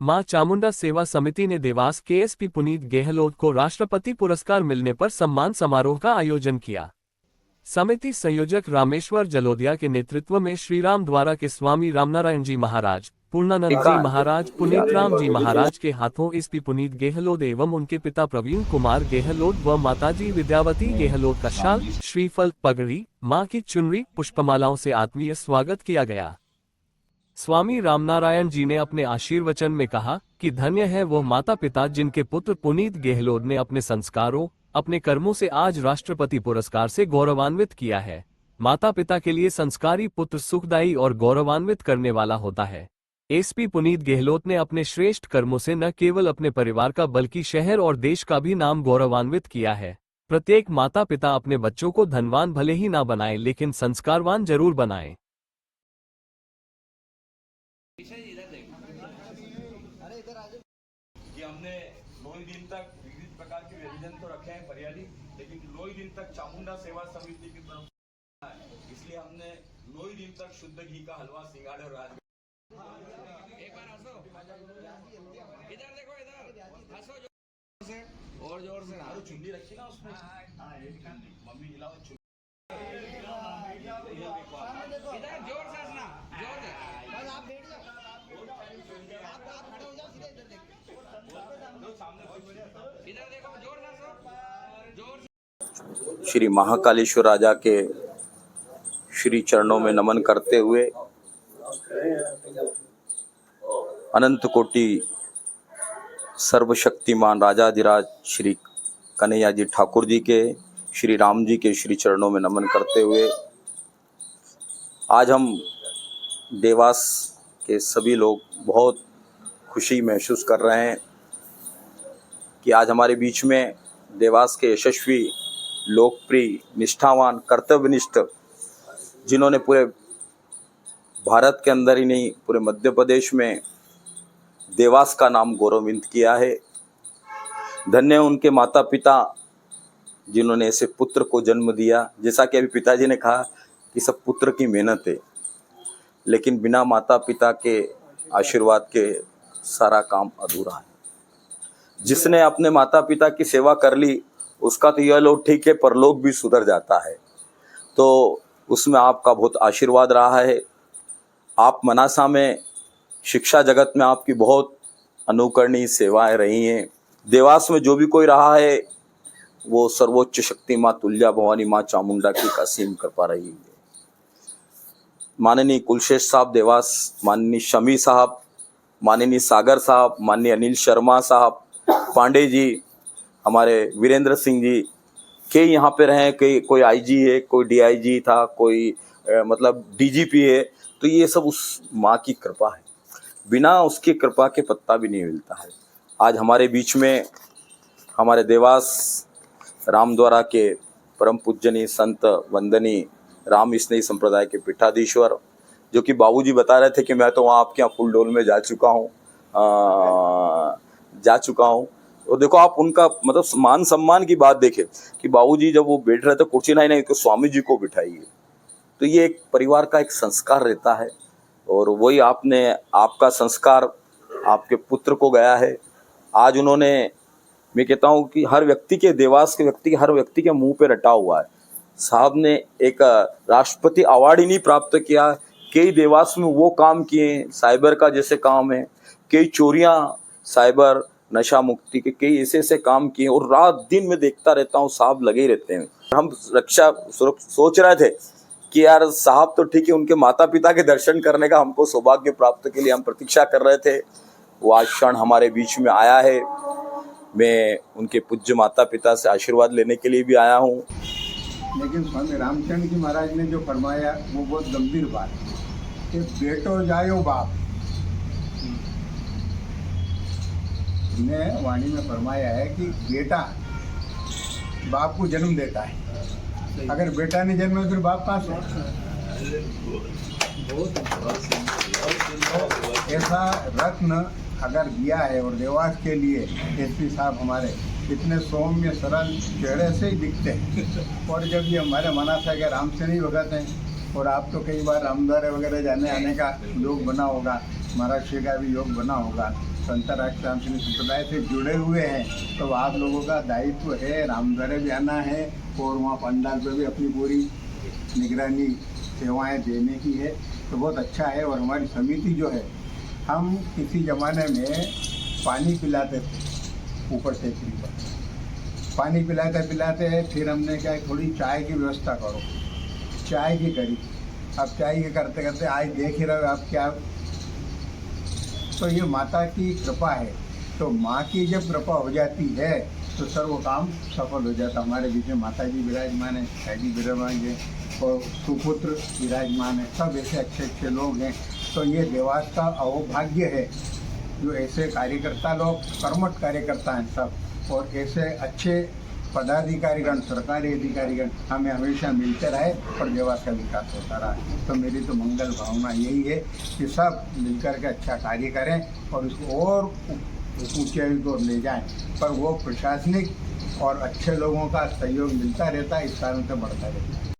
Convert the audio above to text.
मां चामुंडा सेवा समिति ने देवास के एसपी पुनीत गहलोत को राष्ट्रपति पुरस्कार मिलने पर सम्मान समारोह का आयोजन किया। समिति संयोजक रामेश्वर जलोदिया के नेतृत्व में श्रीराम द्वारा के स्वामी रामनारायण जी महाराज, पूर्णानंद जी महाराज, पुनीत राम जी महाराज के हाथों एसपी पुनीत गहलोत एवं उनके पिता प्रवीण कुमार गहलोत व माताजी विद्यावती गहलोत का शाल, श्रीफल, पगड़ी, मां की चुनरी, पुष्पमालाओं से आत्मीय स्वागत किया गया। स्वामी रामनारायण जी ने अपने आशीर्वचन में कहा कि धन्य है वो माता पिता जिनके पुत्र पुनीत गहलोत ने अपने संस्कारों, अपने कर्मों से आज राष्ट्रपति पुरस्कार से गौरवान्वित किया है। माता पिता के लिए संस्कारी पुत्र सुखदायी और गौरवान्वित करने वाला होता है। एसपी पुनीत गहलोत ने अपने श्रेष्ठ कर्मों से न केवल अपने परिवार का बल्कि शहर और देश का भी नाम गौरवान्वित किया है। प्रत्येक माता पिता अपने बच्चों को धनवान भले ही ना बनाए लेकिन संस्कारवान जरूर बनाए। कि हमने 9 दिन तक विविध प्रकार के व्यंजन तो रखे हैं फरियाली, लेकिन 9 दिन तक चामुंडा सेवा समिति की तरफ से इसलिए हमने 9 दिन तक शुद्ध घी का हलवा सिंगाड़े और राजगीर। एक बार हंसो, इधर देखो, इधर हंसो जोर से और जोर से। हारो चुन्नी रखी ना उसमें, मम्मी हिलाओ चुन्नी, इधर जोर से हंसना, जोर से। आप बैठ जाओ, आप खड़े हो जाओ, सीधे इधर देखो, इधर देखो, जोर से हंसो, जोर से। श्री महाकालेश्वर राजा के श्री चरणों में नमन करते हुए अनंत कोटि सर्वशक्तिमान राजाधिराज श्री कन्हैया जी ठाकुर जी के, श्री राम जी के श्री चरणों में नमन करते हुए आज हम देवास के सभी लोग बहुत खुशी महसूस कर रहे हैं कि आज हमारे बीच में देवास के यशस्वी, लोकप्रिय, निष्ठावान, कर्तव्यनिष्ठ, जिन्होंने पूरे भारत के अंदर ही नहीं पूरे मध्य प्रदेश में देवास का नाम गौरवान्वित किया है। धन्य उनके माता पिता जिन्होंने ऐसे पुत्र को जन्म दिया। जैसा कि अभी पिताजी ने कहा कि सब पुत्र की मेहनत है, लेकिन बिना माता पिता के आशीर्वाद के सारा काम अधूरा है। जिसने अपने माता पिता की सेवा कर ली उसका तो यह लोग ठीक है, परलोक भी सुधर जाता है। तो उसमें आपका बहुत आशीर्वाद रहा है। आप मनासा में शिक्षा जगत में आपकी बहुत अनुकरणीय सेवाएं रही हैं। देवास में जो भी कोई रहा है वो सर्वोच्च शक्ति माँ तुल्या भवानी माँ चामुंडा की असीम कृपा रही है। माननीय कुलशेष साहब देवास, माननीय शमी साहब, माननीय सागर साहब, माननीय अनिल शर्मा साहब, पांडे जी, हमारे वीरेंद्र सिंह जी के यहाँ पे रहे। कोई आईजी है, कोई डीआईजी था, कोई मतलब डीजीपी है। तो ये सब उस माँ की कृपा है, बिना उसकी कृपा के पत्ता भी नहीं मिलता है। आज हमारे बीच में हमारे देवास रामद्वारा के परम पूजनीय संत वंदनीय राम स्नेही संप्रदाय के पीठाधीश्वर, जो कि बाबूजी बता रहे थे कि मैं तो वहाँ आपके यहाँ फूल डोल में जा चुका हूँ। और देखो आप उनका मतलब मान सम्मान की बात देखें कि बाबूजी जब वो बैठ रहे थे कुर्सी नहीं तो स्वामी जी को बिठाइए। तो ये एक परिवार का एक संस्कार रहता है और वही आपका संस्कार आपके पुत्र को गया है। आज उन्होंने, मैं कहता हूँ कि हर व्यक्ति के, देवास के व्यक्ति के, हर व्यक्ति के मुंह पे रटा हुआ है। साहब ने एक राष्ट्रपति अवार्ड ही नहीं प्राप्त किया, कई देवास में वो काम किए, साइबर का जैसे काम है, कई चोरियां, साइबर, नशा मुक्ति के कई ऐसे काम किए। और रात दिन में देखता रहता हूँ, साहब लगे ही रहते हैं। हम रक्षा सोच रहे थे कि यार साहब तो ठीक है, उनके माता पिता के दर्शन करने का हमको सौभाग्य प्राप्त के लिए हम प्रतीक्षा कर रहे थे। वो आज क्षण हमारे बीच में आया है। मैं उनके पूज्य माता पिता से आशीर्वाद लेने के लिए भी आया हूँ। लेकिन स्वामी रामचंद्र जी महाराज ने जो फरमाया वो बहुत गंभीर बात है कि बेटो जायो बाप। ने वाणी में फरमाया है कि बेटा बाप को जन्म देता है, अगर बेटा नहीं जन्मे फिर बाप कहाँ से? ऐसा रत्न अगर दिया है। और देवास के लिए एसपी साहब हमारे इतने सौम्य सरल चेहरे से ही दिखते हैं। और जब ये हमारे मनासा के राम से नहीं भगत हैं, और आप तो कई बार रामद्वारे वगैरह जाने आने का योग बना होगा, महाराष्ट्र का भी योग बना होगा, तो अंतर्राष्ट्रीय रामचंद्र संप्रदाय से जुड़े हुए हैं, तो आप लोगों का दायित्व है रामद्वारे भी आना है और वहाँ पंडाल पे भी अपनी पूरी निगरानी सेवाएं देने की है। तो बहुत अच्छा है। और हमारी समिति जो है, हम किसी ज़माने में पानी पिलाते थे ऊपर टेकरी पर, पानी पिलाते फिर हमने क्या थोड़ी चाय की व्यवस्था करो, चाय की करी। अब चाय के करते करते आज देख ही रहे हो आप क्या, तो ये माता की कृपा है। तो माँ की जब कृपा हो जाती है तो सर्व काम सफल हो जाता। हमारे बीच में माता जी विराजमान है, शादी विराजमान है और सुपुत्र विराजमान है, सब ऐसे अच्छे अच्छे लोग हैं। तो ये देवास का अहोभाग्य है जो ऐसे कार्यकर्ता लोग, कर्मठ कार्यकर्ता हैं सब, और ऐसे अच्छे पदाधिकारीगण, सरकारी अधिकारीगण हमें हमेशा मिलते रहे और देवास का विकास होता रहा। तो मेरी तो मंगल भावना यही है कि सब मिलकर के अच्छा कार्य करें और इसको और ऊंचाई को ले जाएं। पर वो प्रशासनिक और अच्छे लोगों का सहयोग मिलता रहता है, इस कारण से बढ़ता रहता है।